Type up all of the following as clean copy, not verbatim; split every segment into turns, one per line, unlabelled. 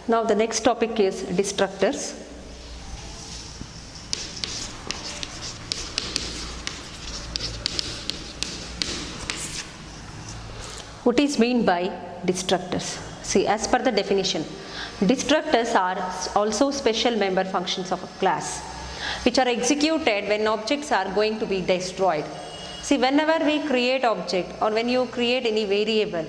Now the next topic is destructors. What is meant by destructors? See, as per the definition, destructors are also special member functions of a class which are executed when objects are going to be destroyed. See, whenever we create object or when you create any variable,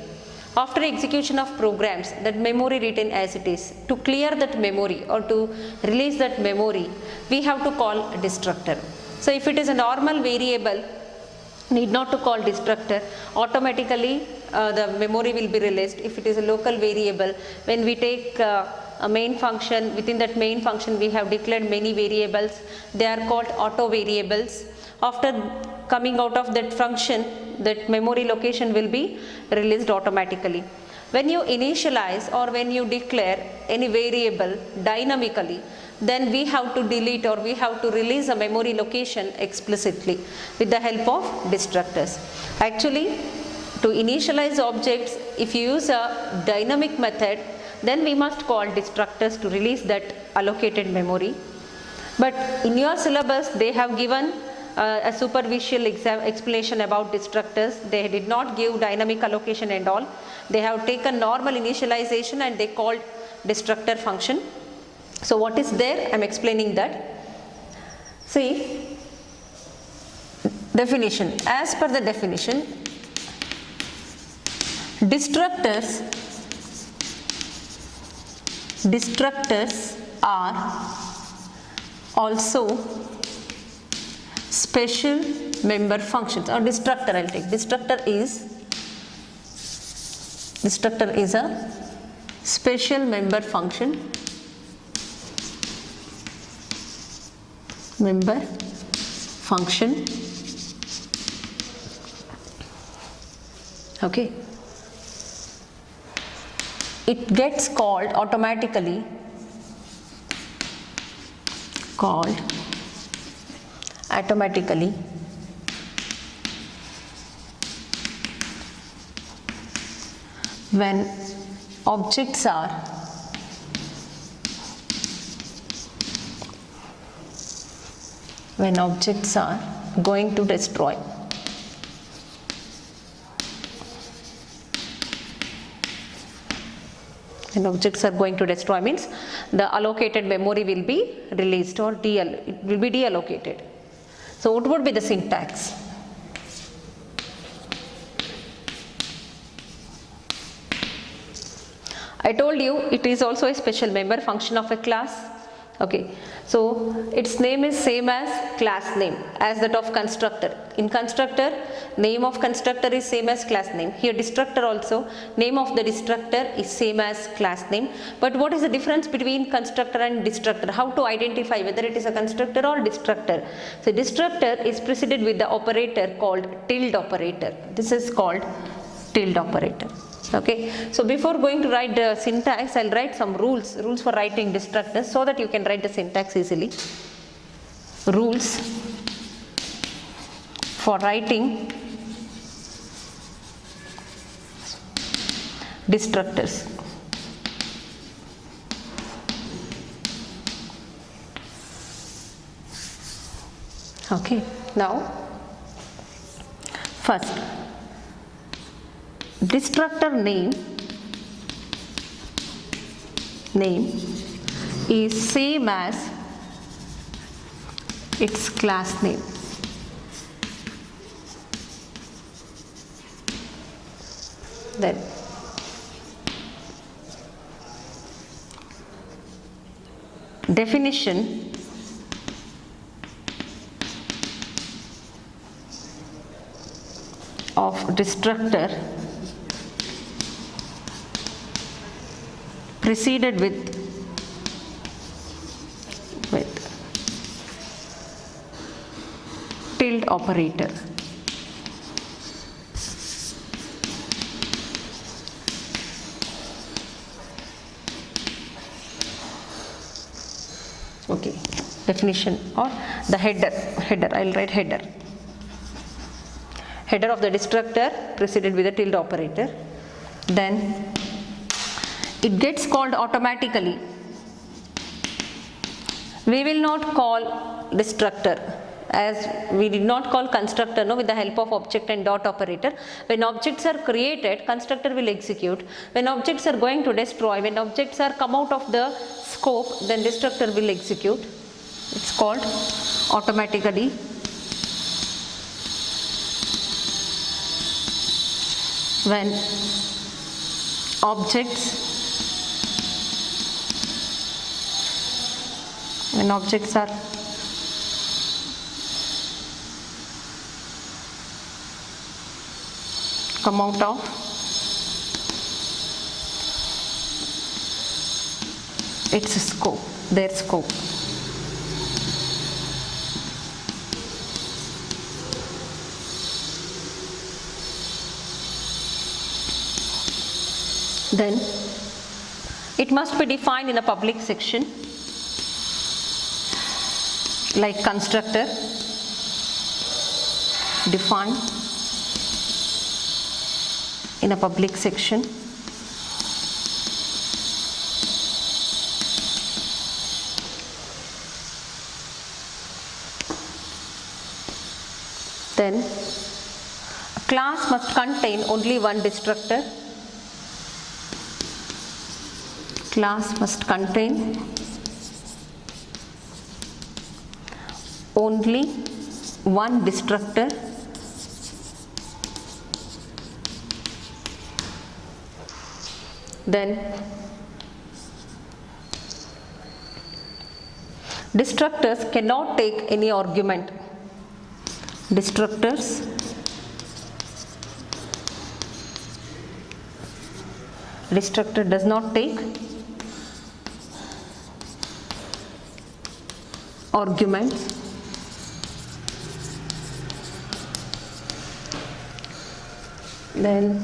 after execution of programs, that memory written as it is, to clear that memory or to release that memory, we have to call destructor. So if it is a normal variable, need not to call destructor, automatically the memory will be released. If it is a local variable, when we take a main function, within that main function we have declared many variables, they are called auto variables. After coming out of that function, that memory location will be released automatically. When you initialize or when you declare any variable dynamically, then we have to delete or we have to release a memory location explicitly with the help of destructors. Actually, to initialize objects, if you use a dynamic method, then we must call destructors to release that allocated memory. But in your syllabus, they have given a superficial explanation about destructors. They did not give dynamic allocation and all. They have taken normal initialization and they called destructor function. So what is there? I am explaining that. See, definition. As per the definition, destructors are also special member functions, or destructor I will take. Destructor is a special member function, okay. It gets called automatically when objects are going to destroy. When objects are going to destroy means the allocated memory will be released or it will be deallocated. So what would be the syntax? I told you it is also a special member function of a class. Okay, so its name is same as class name as that of constructor. In constructor, name of constructor is same as class name. Here destructor also, name of the destructor is same as class name. But what is the difference between constructor and destructor? How to identify whether it is a constructor or destructor? So destructor is preceded with the operator called tilde operator. This is called tilde operator. Okay, so before going to write the syntax, I will write some rules for writing destructors so that you can write the syntax easily. Rules for writing destructors. Okay, now first, destructor name is same as its class name. Then definition of destructor preceded with tilde operator. Okay, definition or the header. I will write header. Header of the destructor preceded with a tilde operator. Then it gets called automatically. We will not call destructor, as we did not call constructor with the help of object and dot operator. When objects are created, constructor will execute. When objects are going to destroy, when objects are come out of the scope, then destructor will execute. It's called automatically. When objects are come out of its scope, their scope. Then it must be defined in a public section like constructor, defined in a public section. Then a class must contain only one destructor. Class must contain only one destructor. Then destructors cannot take any argument. Destructor does not take arguments. Then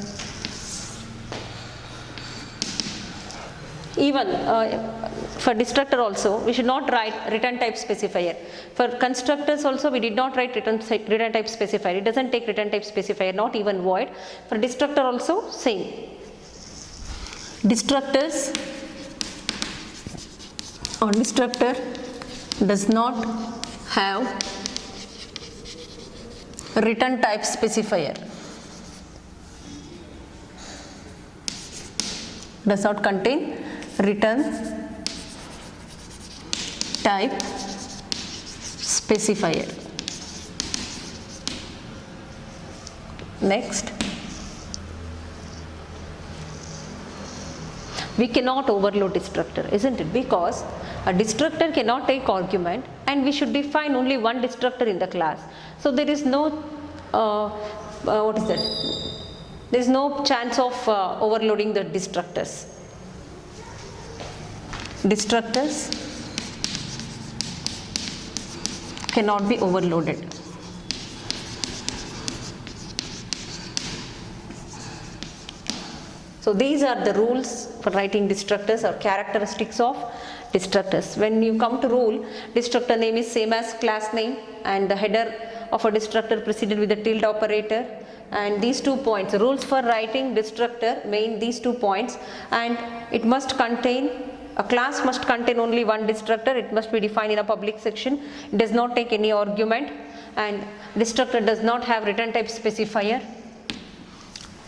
even for destructor also, we should not write return type specifier. For constructors also, we did not write return type specifier. It doesn't take return type specifier, not even void. For destructor also, same. Destructor does not have return type specifier. Does not contain return type specifier. Next, we cannot overload destructor, isn't it? Because a destructor cannot take argument and we should define only one destructor in the class. So there is no what is that? There is no chance of overloading the destructors. Destructors cannot be overloaded. So these are the rules for writing destructors or characteristics of destructors. When you come to rule, destructor name is same as class name and the header of a destructor preceded with the tilde operator. And these 2 points, rules for writing destructor main these 2 points, and it must contain, a class must contain only one destructor. It must be defined in a public section. It does not take any argument, and destructor does not have return type specifier.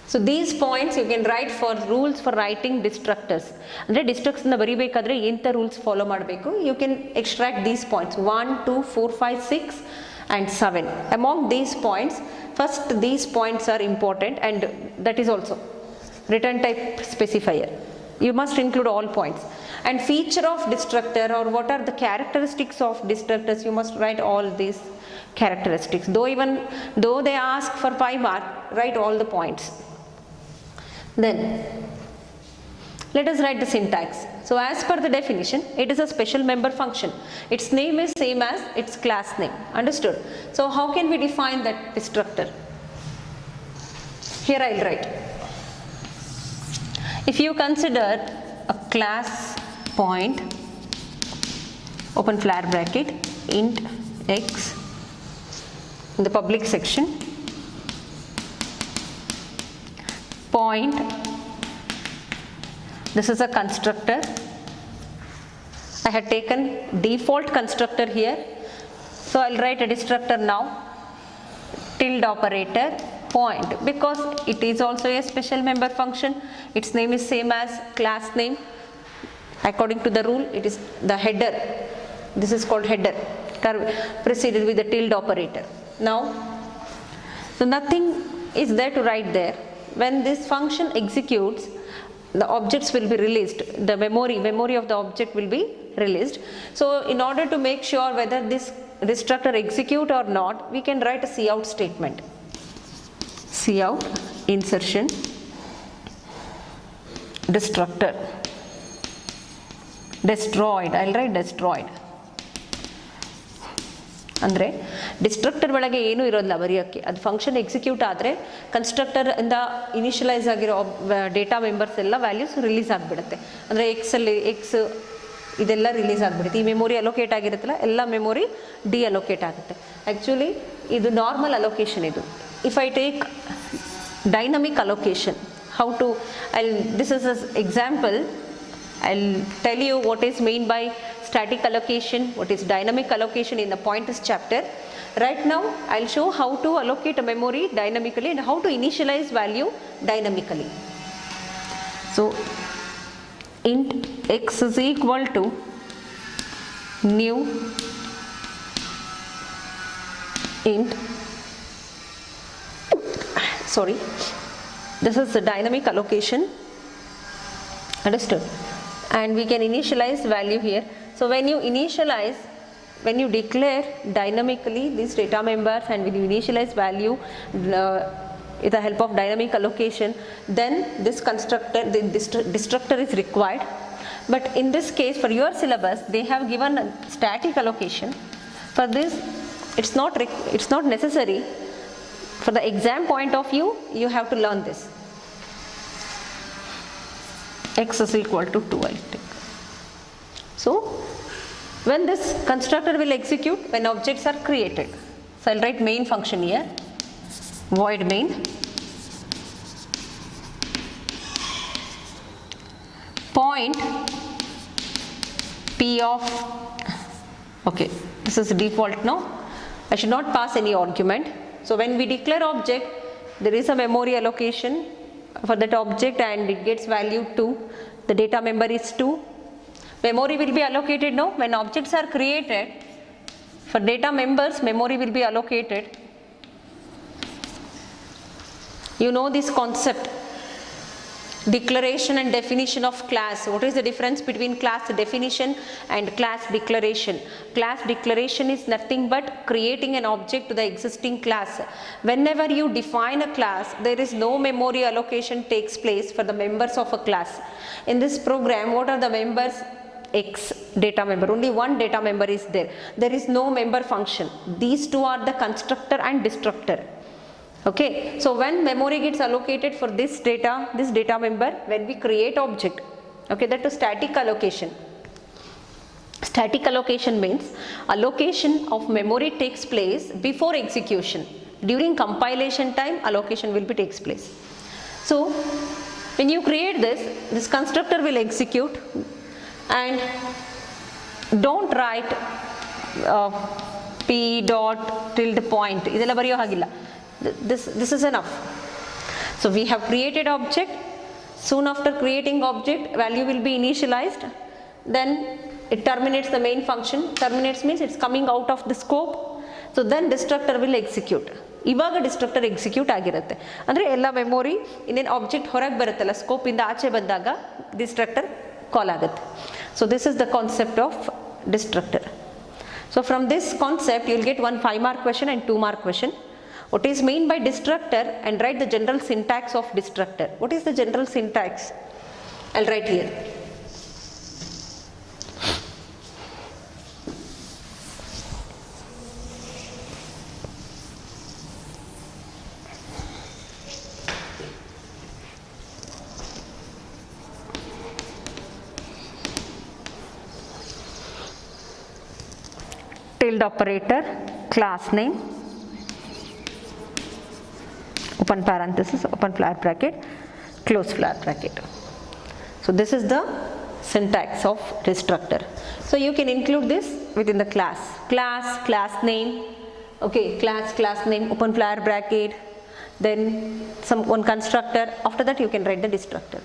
So these points you can write for rules for writing destructors. Andre destructors na baribekadre enta rules follow madbeku. You can extract these points 1, 2, 4, 5, 6 and 7. Among these points, first these points are important, and that is also return type specifier. You must include all points. And feature of destructor, or what are the characteristics of destructors, you must write all these characteristics. Though they ask for 5 mark, write all the points. Then let us write the syntax. So as per the definition, it is a special member function. Its name is same as its class name. Understood? So how can we define that destructor? Here I will write. If you consider a class point, open flare bracket, int x in the public section, This is a constructor. I had taken default constructor here. So I'll write a destructor now. Tilde operator, point, because it is also a special member function. Its name is same as class name. According to the rule, it is the header. This is called header, preceded with the tilde operator. Now, so nothing is there to write there. When this function executes, the objects will be released. The memory of the object will be released. So in order to make sure whether this destructor execute or not, we can write a cout statement. Cout insertion destructor destroyed. I'll write destroyed. ಅಂದರೆ destructor ಒಳಗೆ ಏನೂ ಇರೋಲ್ಲ ಬರೆಯೋಕ್ಕೆ. ಅದು function execute ಆದರೆ constructor ಇಂದ initialise ಆಗಿರೋ data members ಎಲ್ಲ values release ಆಗಿಬಿಡುತ್ತೆ. ಅಂದರೆ ಎಕ್ಸ್ ಇದೆಲ್ಲ ರಿಲೀಸ್ ಆಗಿಬಿಡುತ್ತೆ. ಈ ಮೆಮೊರಿ ಅಲೋಕೇಟ್ ಆಗಿರುತ್ತಲ್ಲ, ಎಲ್ಲ ಮೆಮೊರಿ ಡಿ ಅಲೋಕೇಟ್ ಆಗುತ್ತೆ. ಆ್ಯಕ್ಚುಲಿ ಇದು ನಾರ್ಮಲ್ ಅಲೋಕೇಶನ್. ಇದು if I take dynamic allocation, how to this is a example. I'll tell you what is meant by static allocation, what is dynamic allocation in the pointers chapter. Right now I'll show how to allocate a memory dynamically and how to initialize value dynamically. So int x is equal to new int, this is the dynamic allocation, understood? And we can initialize value here. So when you declare dynamically these data members and when you initialize value with the help of dynamic allocation, then this constructor, the destructor is required. But in this case, for your syllabus, they have given a static allocation. For this, it's not necessary. For the exam point of view, you have to learn this. X is equal to 2, I'll take. So when this constructor will execute, when objects are created. So I'll write main function here, void main, point p of, okay, this is default now. I should not pass any argument. So when we declare object, there is a memory allocation for that object and it gets value 2. The data member is 2. Memory will be allocated now. When objects are created, for data members, memory will be allocated. You know this concept, declaration and definition of class. What is the difference between class definition and class declaration? Class declaration is nothing but creating an object to the existing class. Whenever you define a class, there is no memory allocation takes place for the members of a class. In this program, what are the members? X data member, only one data member is there. There is no member function. These two are the constructor and destructor. Okay, so when memory gets allocated for this data member, when we create object, okay, that is static allocation. Static allocation means allocation of memory takes place before execution. During compilation time, allocation will be takes place. So when you create this constructor will execute, and don't write p dot tilde point. ಇದೆಲ್ಲ ಬರೆಯೋ ಹಾಗಿಲ್ಲ. This is enough. So we have created object. Soon after creating object, value will be initialized. Then it terminates the main function. Terminates means it's coming out of the scope. So then destructor will execute. ಇವಾಗ destructor execute ಆಗಿರುತ್ತೆ. ಅಂದರೆ ಎಲ್ಲ memory ಇನ್ನೇನು object ಹೊರಗೆ ಬರುತ್ತಲ್ಲ, ಸ್ಕೋಪಿಂದ ಆಚೆ ಬಂದಾಗ destructor ಕಾಲ್ ಆಗುತ್ತೆ. So this is the concept of destructor. So from this concept you will get one 5-mark question and 2-mark question. What is meant by destructor, and write the general syntax of destructor. What is the general syntax? I'll write here. Tilde operator, class name, open parenthesis, open flower bracket, close flower bracket. So this is the syntax of destructor. So you can include this within the class. Class name, okay, class name, open flare bracket, then one constructor. After that you can write the destructor.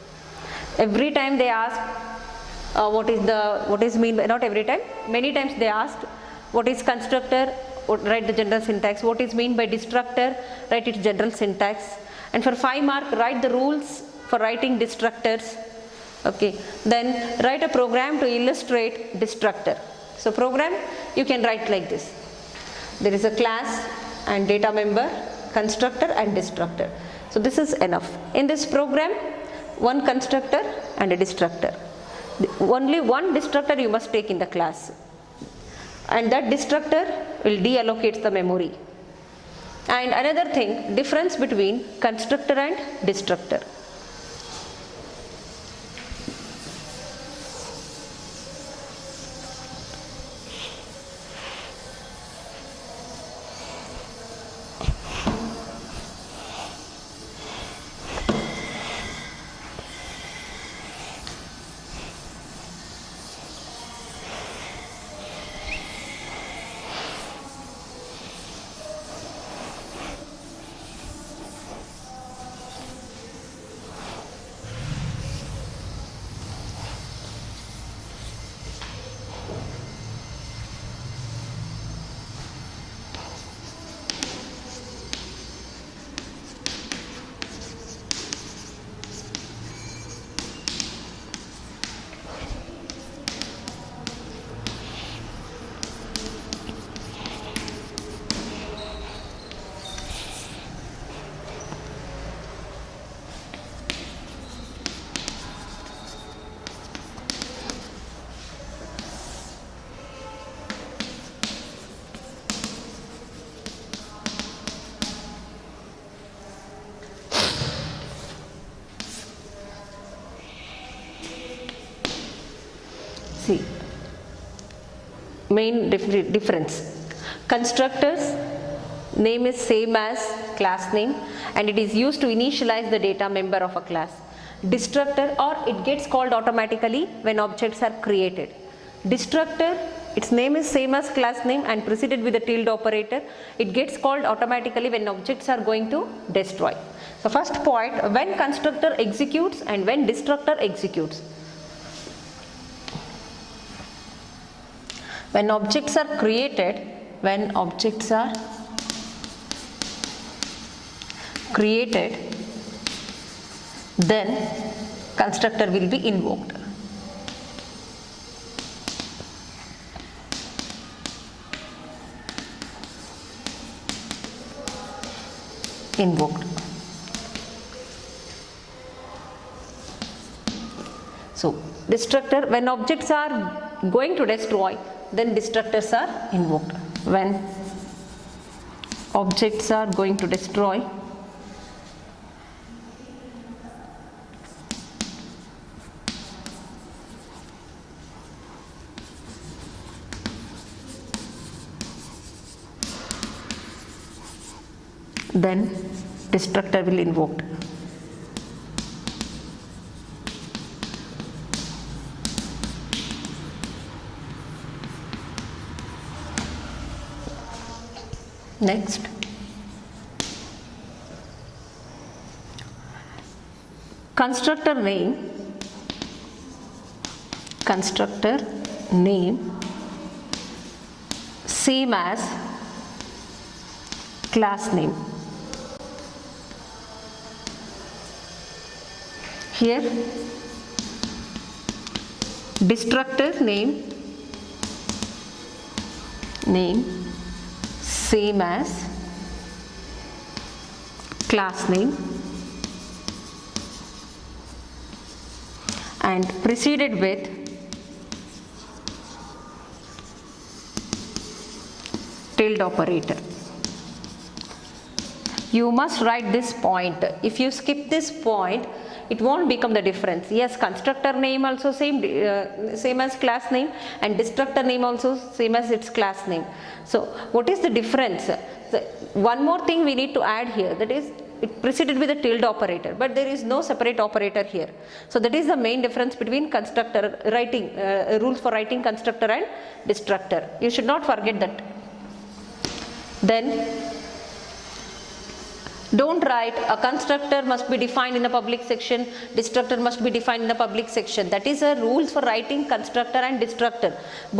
Every time they ask what is mean by, not every time, many times they asked what is constructor, write the general syntax. What is mean by destructor, write its general syntax. And for 5 mark, write the rules for writing destructors. Okay, then write a program to illustrate destructor. So program you can write like this. There is a class and data member, constructor and destructor. So this is enough. In this program, one constructor and a destructor. Only one destructor you must take in the class, and that destructor will deallocate the memory. And another thing, difference between constructor and destructor. See, main difference. Constructor's name is same as class name and it is used to initialize the data member of a class. Destructor, or it gets called automatically when objects are created. Destructor, its name is same as class name and preceded with the tilde operator. It gets called automatically when objects are going to destroy. So first point, when constructor executes and when destructor executes. When objects are created, then constructor will be invoked. So destructor, when objects are going to destroy, then destructors are invoked. When objects are going to destroy, then destructor will invoked. Next, constructor name same as class name. Here destructor name same as class name and preceded with tilde operator. You must write this point. If you skip this point, it won't become the difference. Yes, constructor name also same as class name and destructor name also same as its class name. So what is the difference? So one more thing we need to add here, that is it preceded with a tilde operator, but there is no separate operator here. So that is the main difference between constructor writing, rules for writing constructor and destructor. You should not forget that. Then don't write a constructor must be defined in the public section, destructor must be defined in the public section. That is a rules for writing constructor and destructor.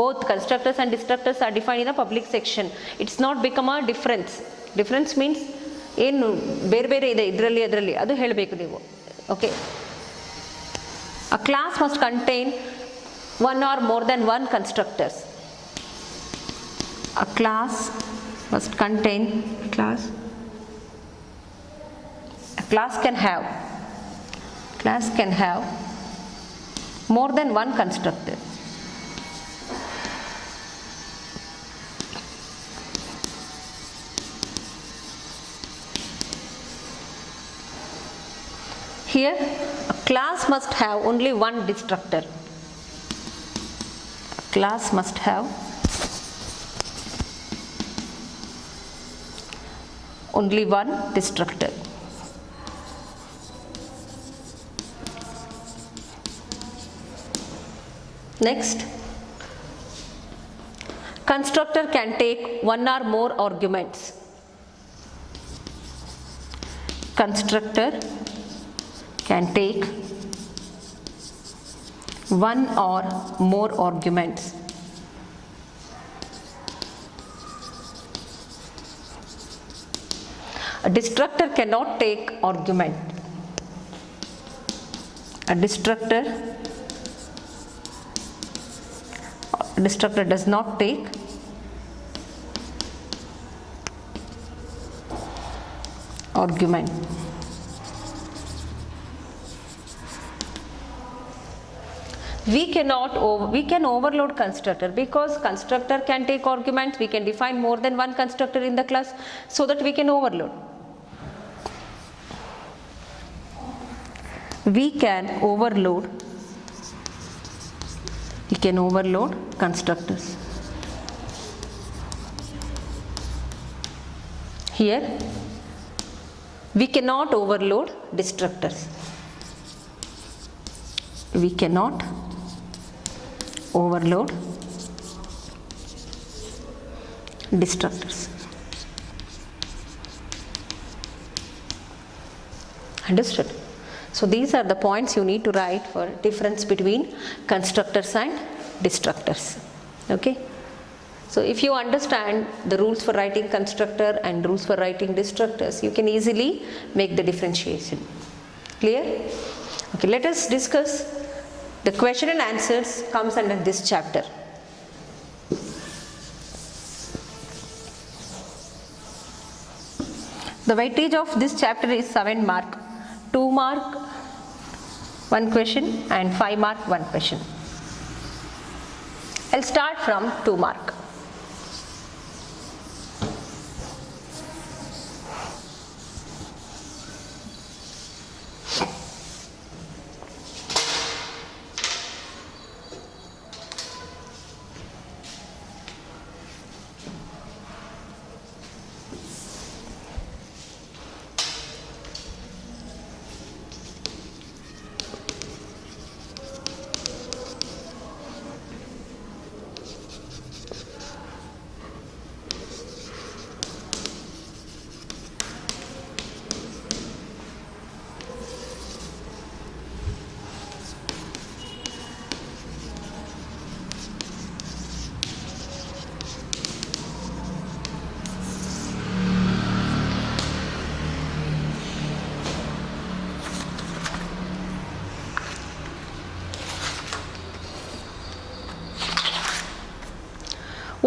Both constructors and destructors are defined in the public section. It's not become a difference. Difference means ಏನು ಬೇರೆ ಬೇರೆ ಇದೆ ಇದರಲ್ಲಿ ಅದರಲ್ಲಿ ಅದು ಹೇಳಬೇಕು ನೀವು. Okay. A class must contain one or more than one constructors. A class must contain class can have more than one constructor. Here a class must have only one destructor. A class must have only one destructor. Next, constructor can take one or more arguments. Constructor can take one or more arguments. A destructor cannot take argument. A destructor does not take argument. We can overload constructor because constructor can take arguments. We can define more than one constructor in the class so that we can overload. We can overload constructors. Here we cannot overload destructors. We cannot overload destructors. Understood? So these are the points you need to write for difference between constructors and destructors. Okay? So if you understand the rules for writing constructor and rules for writing destructors, you can easily make the differentiation. Clear? Okay, let us discuss the question and answers comes under this chapter. The weightage of this chapter is 7 mark, 2 mark 1 question and 5 mark 1 question. I'll start from 2 mark.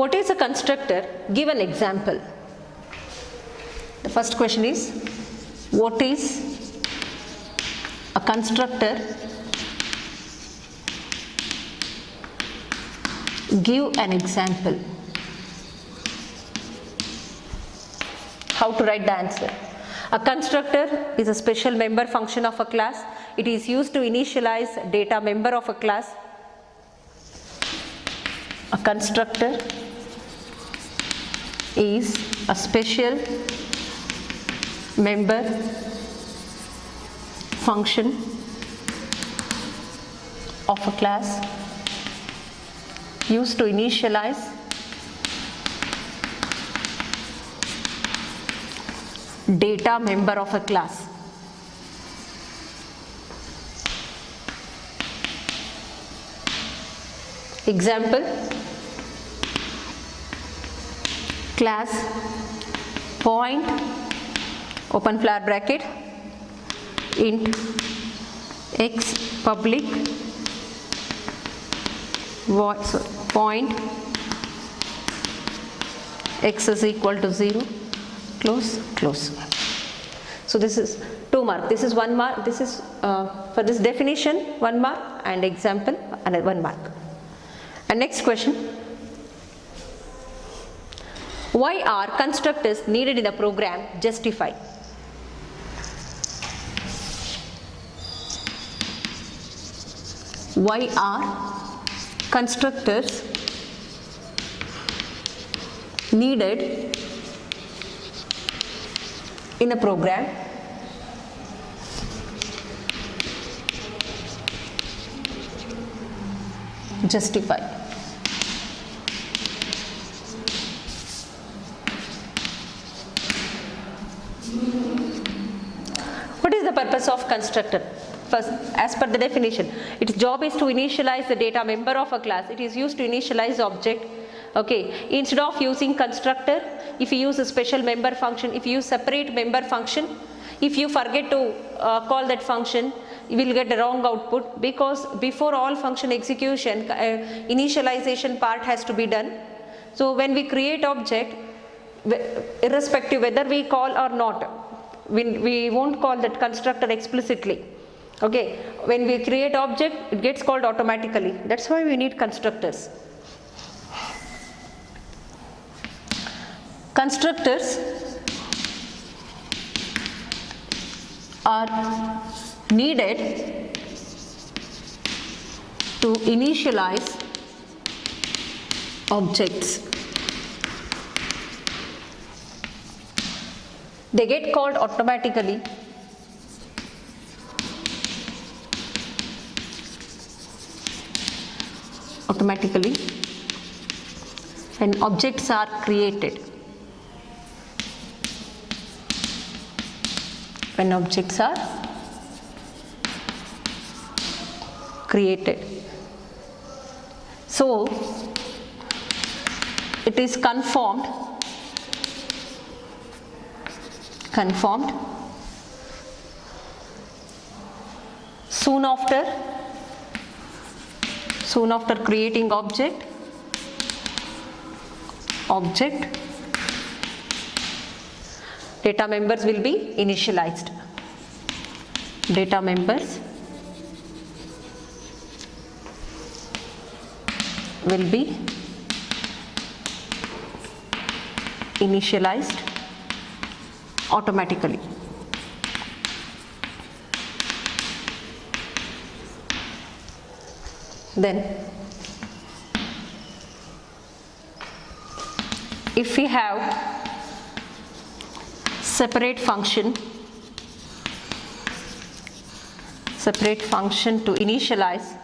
What is a constructor? Give an example. The first question is, what is a constructor? Give an example. How to write the answer? A constructor is a special member function of a class. It is used to initialize data member of a class. A constructor is a special member function of a class used to initialize data member of a class. Example, class point open flower bracket int x public void point x is equal to 0 close. So this is 2 mark, this is 1 mark, this is for this definition 1 mark and example another 1 mark. And next question, why are constructors needed in the program? Justify. Why are constructors needed in a program? Justify. What is the purpose of constructor? First, as per the definition, its job is to initialize the data member of a class. It is used to initialize object. Okay, instead of using constructor, if you use a special member function, if you use separate member function, if you forget to call that function, you will get the wrong output, because before all function execution, initialization part has to be done. So when we create object, irrespective whether we call or not, we won't call that constructor explicitly. Okay, when we create object, it gets called automatically. That's why we need constructors. Constructors are needed to initialize objects. They get called automatically when objects are created. When objects are created. So it is conformed soon after creating object data members will be initialized. Data members will be initialized automatically. Then if we have separate function to initialize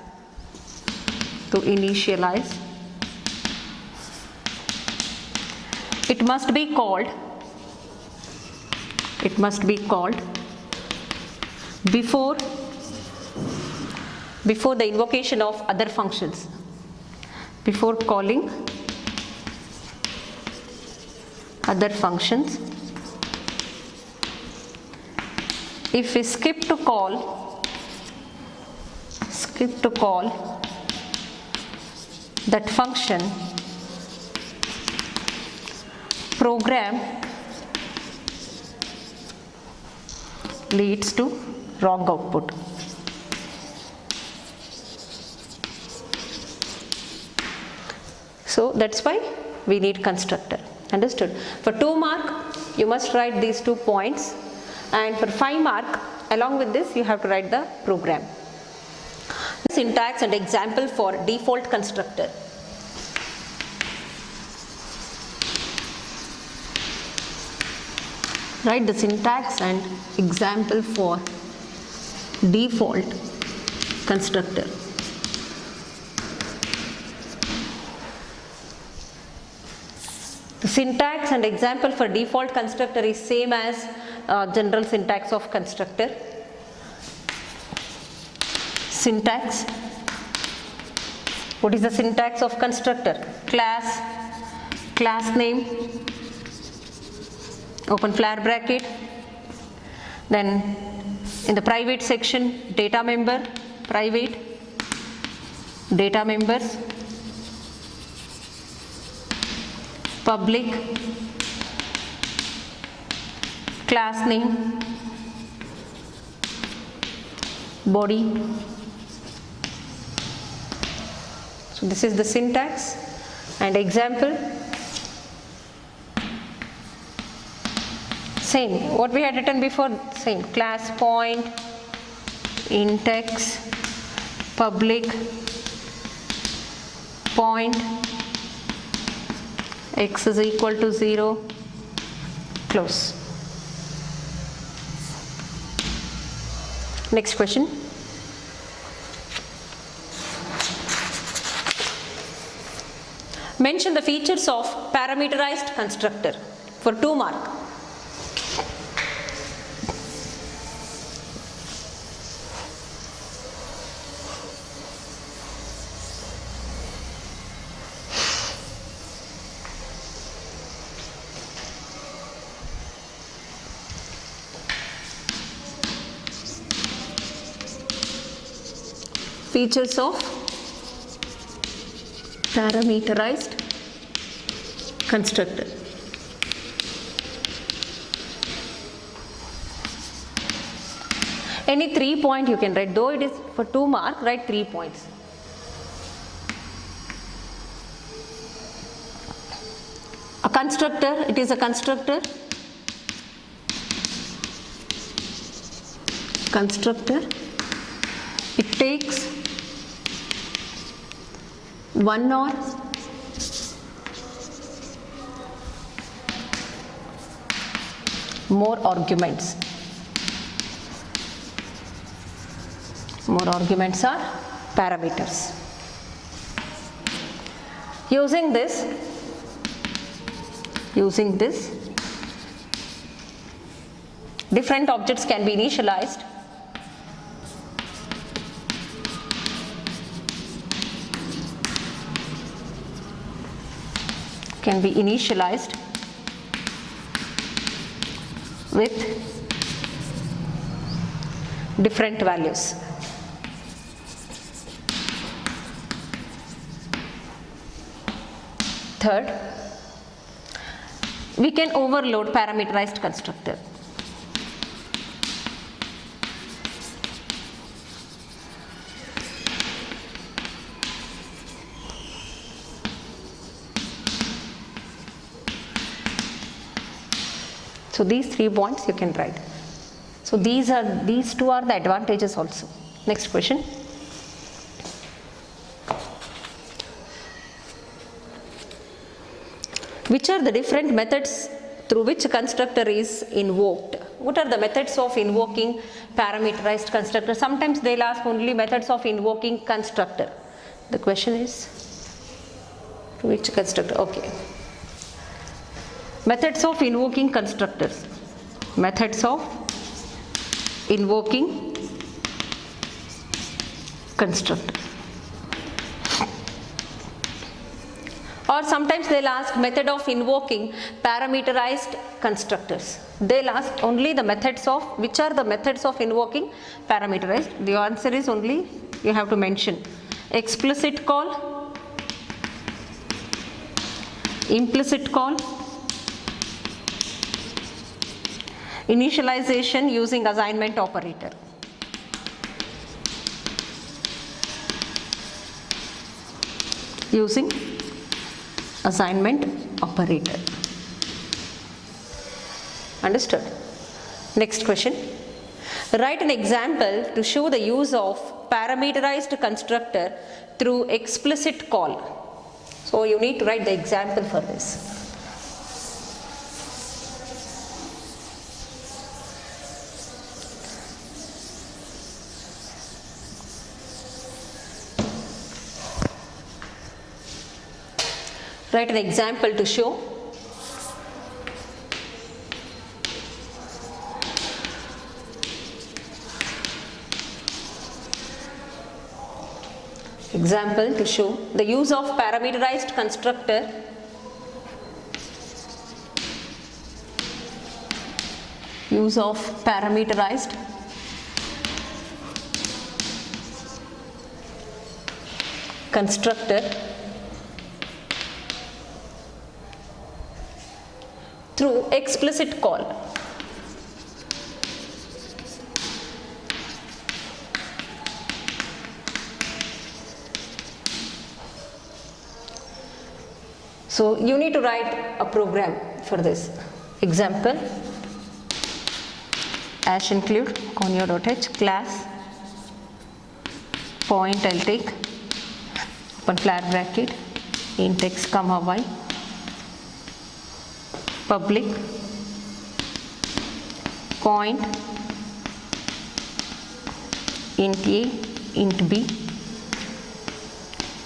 it must be called before the invocation of other functions, before calling other functions. If we skip to call that function, program leads to wrong output. So that's why we need constructor. Understood? For 2 mark, you must write these 2 points, and for 5 mark, along with this, you have to write the program. Syntax and example for default constructor. Write the syntax and example for default constructor. The syntax and example for default constructor is same as general syntax of constructor. Syntax. What is the syntax of constructor? Class, class name, open flare bracket, then in the private section data member, private, data members, public, class name, body. So this is the syntax and example. Same, what we had written before, same, class point, index, public, point, x is equal to 0, close. Next question. Mention the features of parameterized constructor for 2 mark. Features of parameterized constructor. Any 3 point you can write, though it is for 2 mark, write 3 points. A constructor, it is a constructor. Constructor, it takes 1 or more arguments. More arguments are parameters. Using this, different objects can be initialized. With different values. Third, we can overload parameterized constructor. So these 3 points you can write. So these 2 are the advantages also. Next question. Which are the different methods through which a constructor is invoked? What are the methods of invoking parameterized constructor? Sometimes they'll ask only methods of invoking constructor. The question is, which constructor? Okay. Methods of invoking constructors. Methods of invoking constructor. Or sometimes they'll ask method of invoking parameterized constructors. They'll ask only the methods of, which are the methods of invoking parameterized. The answer is only, you have to mention explicit call, implicit call, initialization using assignment operator. Using assignment operator. Understood? Next question. Write an example to show the use of parameterized constructor through explicit call. So you need to write the example for this. Write an example to show. Example to show the use of parameterized constructor through explicit call. So you need to write a program for this. Example, hash include conio.h class point, I'll take open flat bracket int x comma y public point int a int b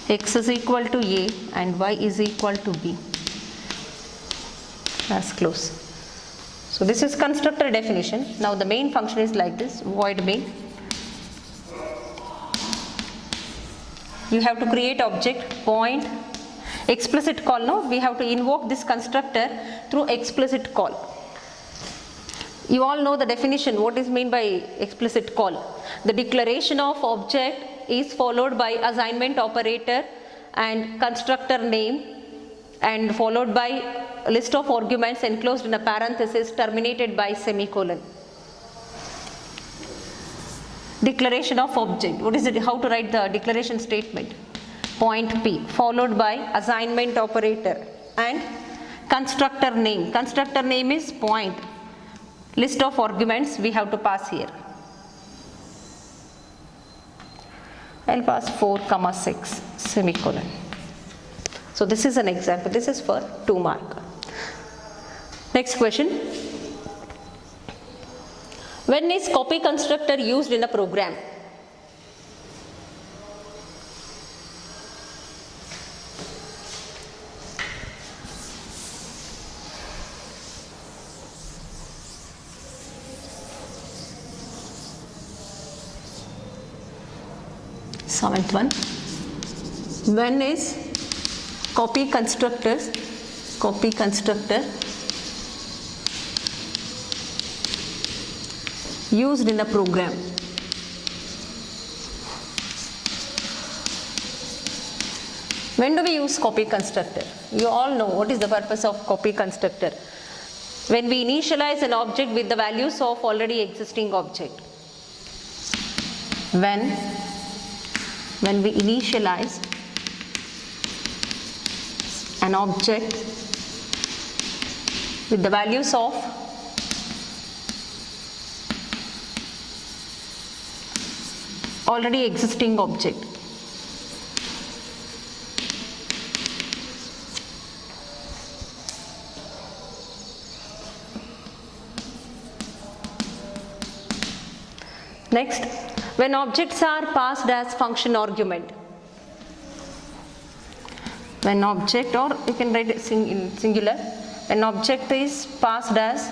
x is equal to a and y is equal to b. That's close. So this is constructor definition. Now the main function is like this, void main. You have to create object point explicit call. Now we have to invoke this constructor through explicit call. You all know the definition, what is meant by explicit call. The declaration of object is followed by assignment operator and constructor name and followed by a list of arguments enclosed in a parenthesis terminated by semicolon. Declaration of object. What is it? How to write the declaration statement? Point P followed by assignment operator and constructor name. Constructor name is point. List of arguments we have to pass here. I'll pass 4,6 semicolon. So this is an example. This is for 2 mark. Next question. When is copy constructor used in a program? Seventh one. When is copy constructor used in a program? When do we use copy constructor? You all know what is the purpose of copy constructor. When we initialize an object with the values of already existing object. When we initialize an object with the values of already existing object. Next, when objects are passed as function argument. When object, or you can write it in singular, an object is passed as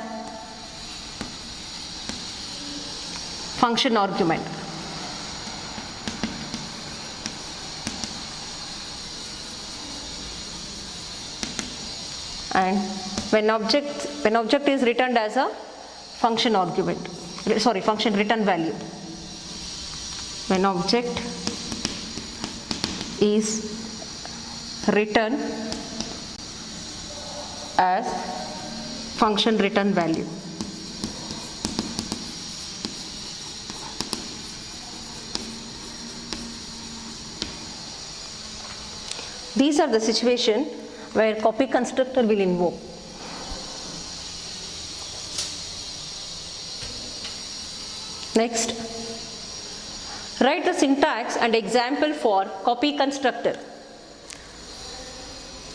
function argument. And when object is returned as a function argument, function return value. When object is returned as function return value. These are the situation where copy constructor will invoke. Next, write the syntax and example for copy constructor.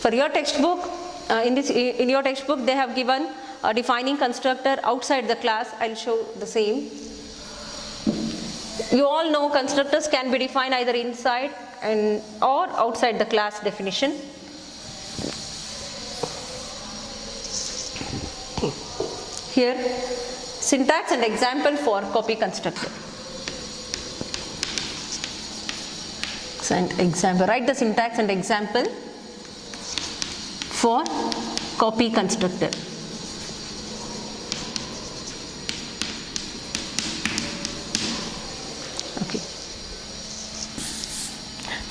For your textbook, in your textbook they have given a defining constructor outside the class. I'll show the same. You all know constructors can be defined either inside or outside the class definition. Here syntax and example for copy constructor. And example, write the syntax and example for copy constructor. Okay.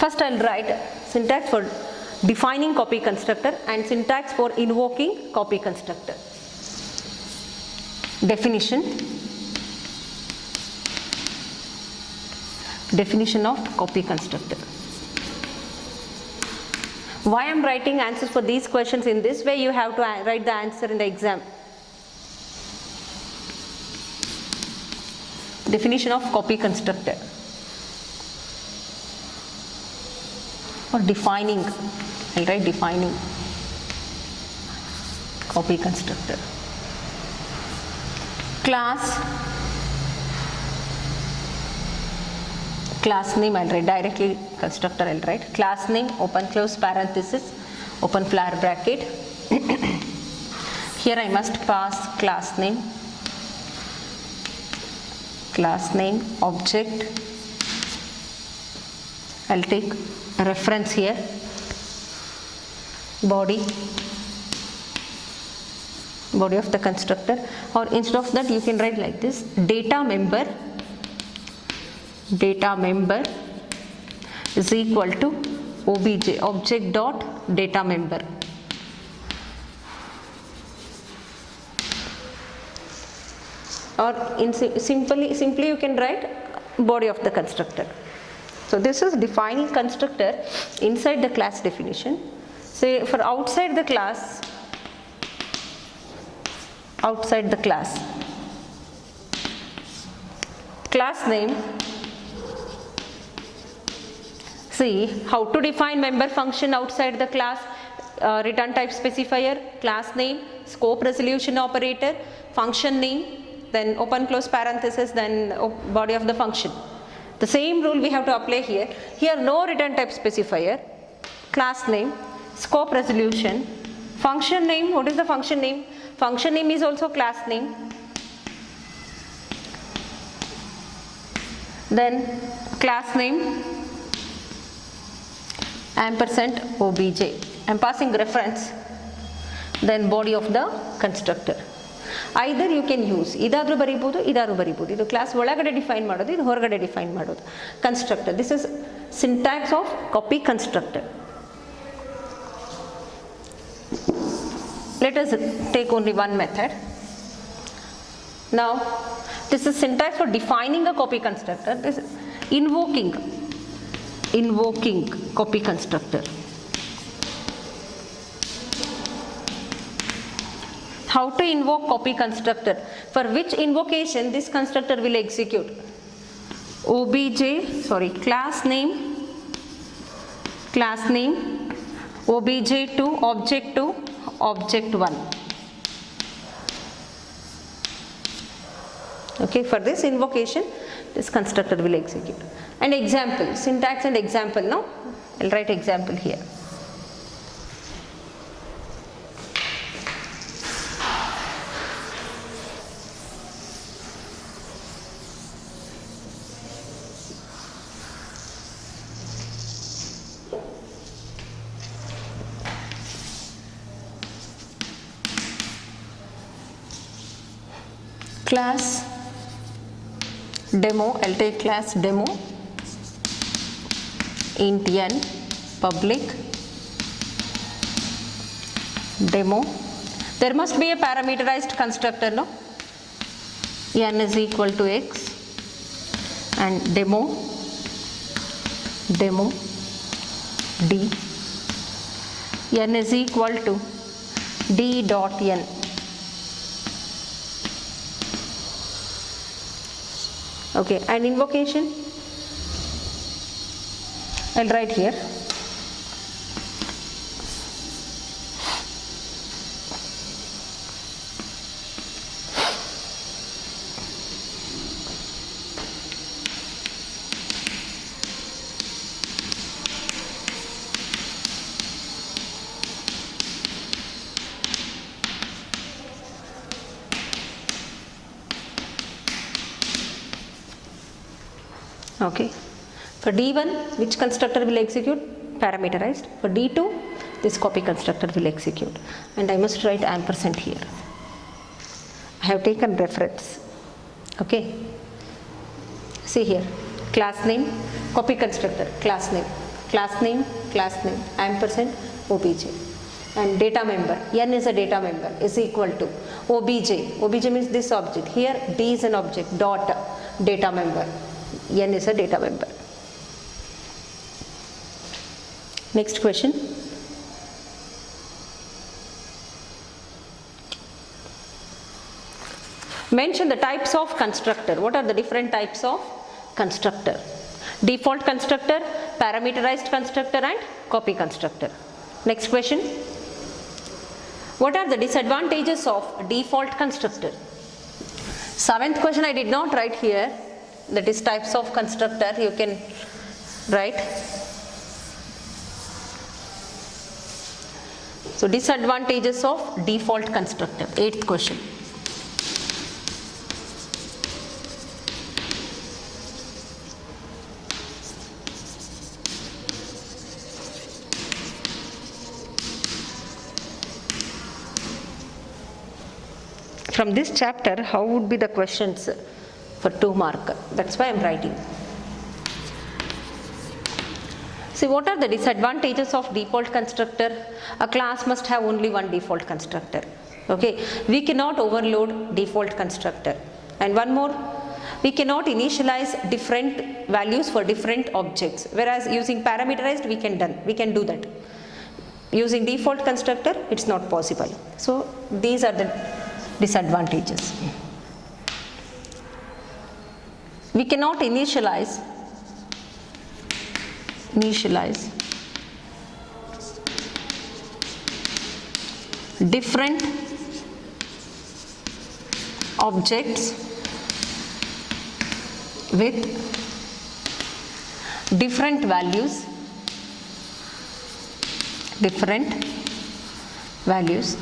First I'll write syntax for defining copy constructor and syntax for invoking copy constructor. Definition of copy constructor. Why I am writing answers for these questions in this way? You have to write the answer in the exam. Definition of copy constructor or defining. I'll write defining copy constructor. Class name I'll write directly, constructor I'll write. Class name, open close parenthesis, open flower bracket. Here I must pass class name, object. I'll take a reference here, body of the constructor, or instead of that you can write like this: data member is equal to obj, object dot data member. Or simply you can write body of the constructor. So this is defining constructor inside the class definition. So for outside the class, class name. See how to define member function outside the class: return type specifier, class name, scope resolution operator, function name, then open close parenthesis, then body of the function. The same rule we have to apply here. Here no return type specifier, class name, scope resolution, function name. What is the function name? Function name is also class name. Then class name ampersand obj. I am passing reference. Then body of the constructor. Either you can use ಇದಾದರೂ ಬರೀಬಹುದು, ಇದಾದರೂ ಬರೀಬಹುದು. ಇದು class ಒಳಗಡೆ define ಮಾಡೋದು, ಇದು ಹೊರಗಡೆ define ಮಾಡೋದು. Constructor. This is syntax of copy constructor. Let us take only one method. Now this is syntax for defining a copy constructor. This is invoking copy constructor. How to invoke copy constructor? For which invocation this constructor will execute? Class name, obj2, object2, object1. Okay, for this invocation this constructor will execute. And example, syntax and example. Now I'll write example here. Class demo, I'll take class demo, int n, public demo. There must be a parameterized constructor, no? N is equal to x and demo d. N is equal to d dot n. Okay, and invocation I'll write here. Okay. For D1, which constructor will execute? Parameterized. For D2, this copy constructor will execute. And I must write ampersand here. I have taken reference. Okay. See here. Class name, copy constructor, class name, ampersand, obj. And data member, n is a data member, is equal to obj. Obj means this object. Here D is an object, dot data member. N is a data member. Next question. Mention the types of constructor. What are the different types of constructor? Default constructor, parameterized constructor and copy constructor. Next question. What are the disadvantages of default constructor? Seventh question I did not write here. That is types of constructor. You can write. So disadvantages of default constructor. Eighth question. From this chapter, how would be the questions for 2 mark? That's why I am writing. See, what are the disadvantages of default constructor? A class must have only one default constructor. Okay, we cannot overload default constructor. And one more, we cannot initialize different values for different objects. Whereas using parameterized, we can do that. Using default constructor, it's not possible. So these are the disadvantages. We cannot initialize different objects with different values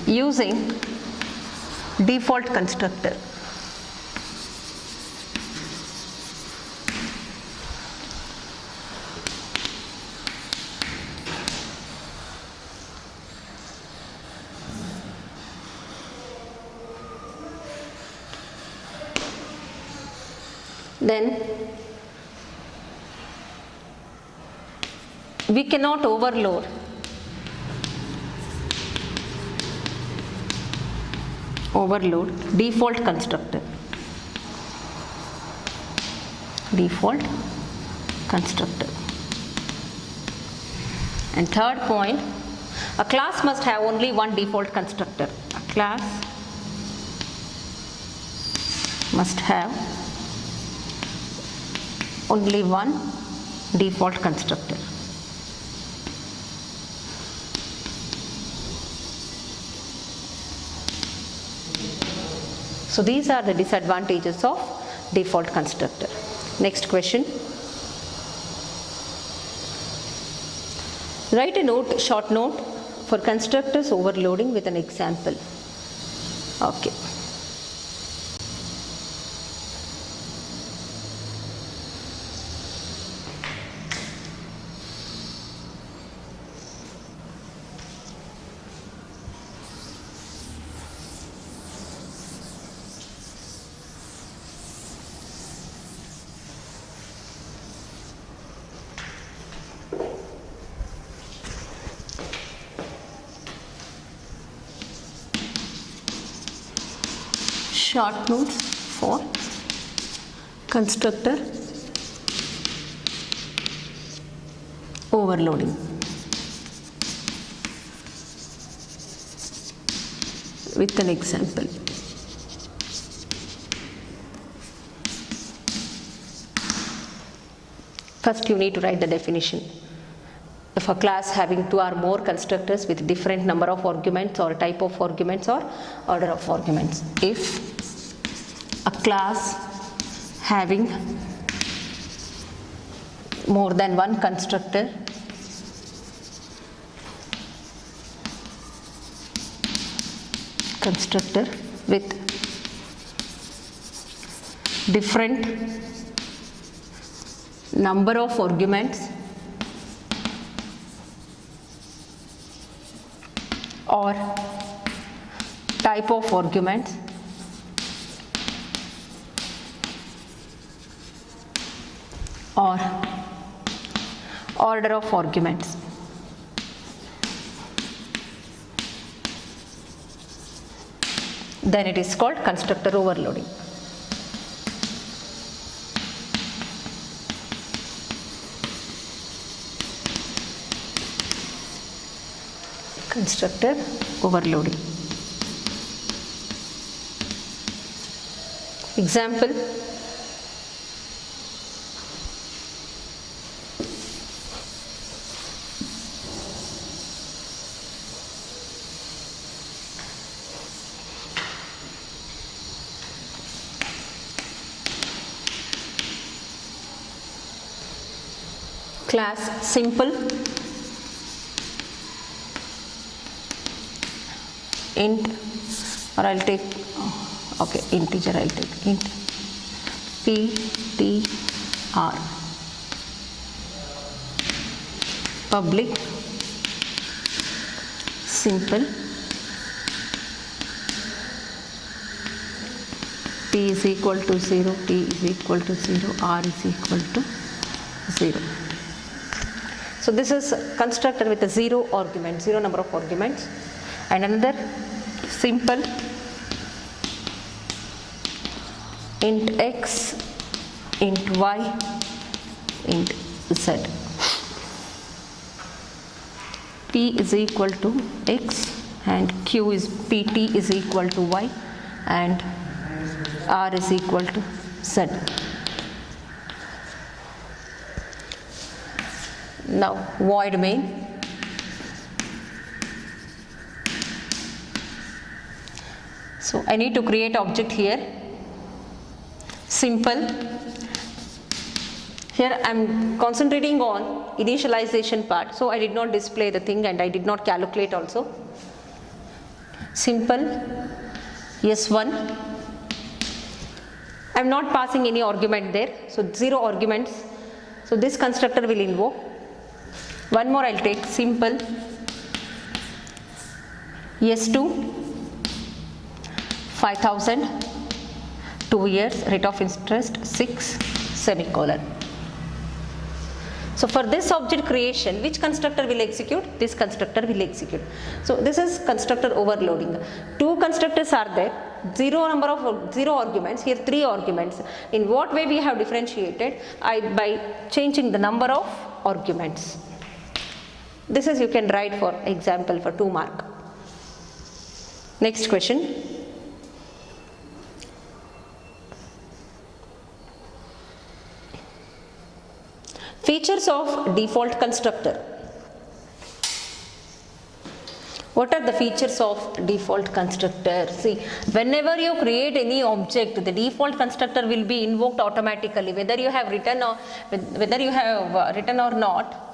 using default constructor. Then we cannot overload default constructor. And third point, a class must have only one default constructor. A class must have only one default constructor. So these are the disadvantages of default constructor. Next question. Write a note, short note for constructors overloading with an example. Okay. Short notes for constructor overloading. With an example. First you need to write the definition. If a class having 2 or more constructors with different number of arguments or type of arguments or order of arguments. If a class having more than one constructor with number of arguments or type of arguments or order of arguments. Then it is called constructor overloading. Constructor overloading. Example, class simple int, or I'll take okay integer, I'll take int ptr, public simple p is equal to 0, t is equal to 0, r is equal to 0. So this is constructor with a 0 argument, 0 number of arguments. And another simple int x, int y, int z. P is equal to x and q is pt is equal to y and r is equal to z. Now void main. So I need to create object here. Simple. Here I am concentrating on initialization part, so I did not display the thing and I did not calculate also. Simple S1. I am not passing any argument there, so 0 arguments. So this constructor will invoke. One more I'll take simple S2, 5,000, 2 years, rate of interest 6, semicolon. So for this object creation, which constructor will execute? This constructor will execute. So this is constructor overloading. 2 constructors are there, 0 number of 0 arguments, here 3 arguments. In what way we have differentiated? By changing the number of arguments. This is you can write for example for 2 mark. Next question. Features of default constructor. What are the features of default constructor? See, whenever you create any object, the default constructor will be invoked automatically, whether you have written or not.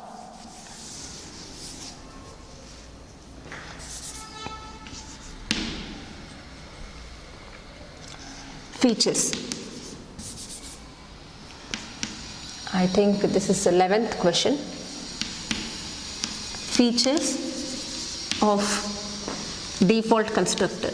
Features. I think this is the 11th question. Features of default constructor.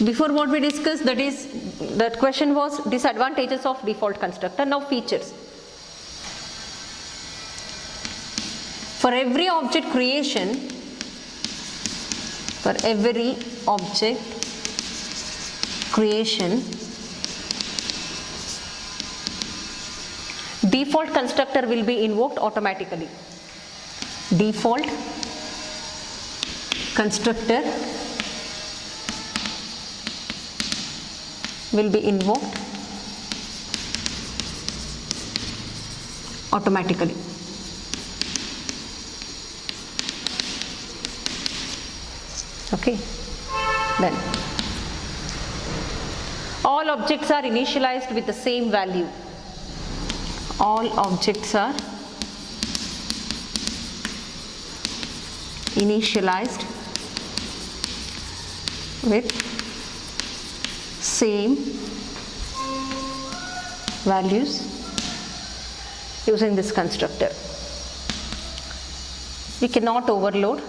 Before what we discussed, that question was disadvantages of default constructor. Now features. For every object creation, default constructor will be invoked automatically. Default constructor will be invoked automatically. Okay, then all objects are initialized with the same value. All objects are initialized with same values using this constructor. We cannot overload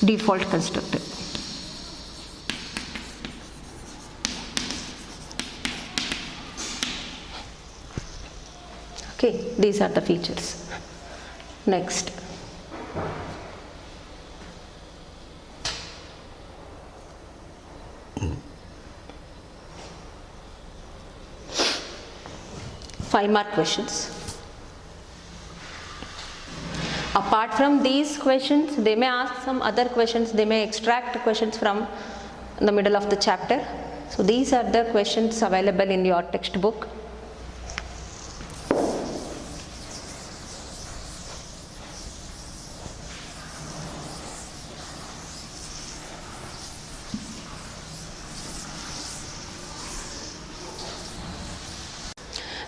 default constructor. Okay, these are the features. Next. Five-mark questions. Apart from these questions, they may ask some other questions, they may extract questions from the middle of the chapter. So these are the questions available in your textbook.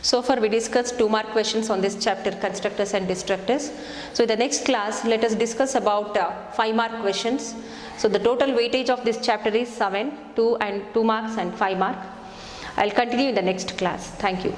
So far we discussed 2-mark questions on this chapter, constructors and destructors. So in the next class, let us discuss about 5-mark questions. So the total weightage of this chapter is 7, 2 marks and 5 mark. I'll continue in the next class. Thank you.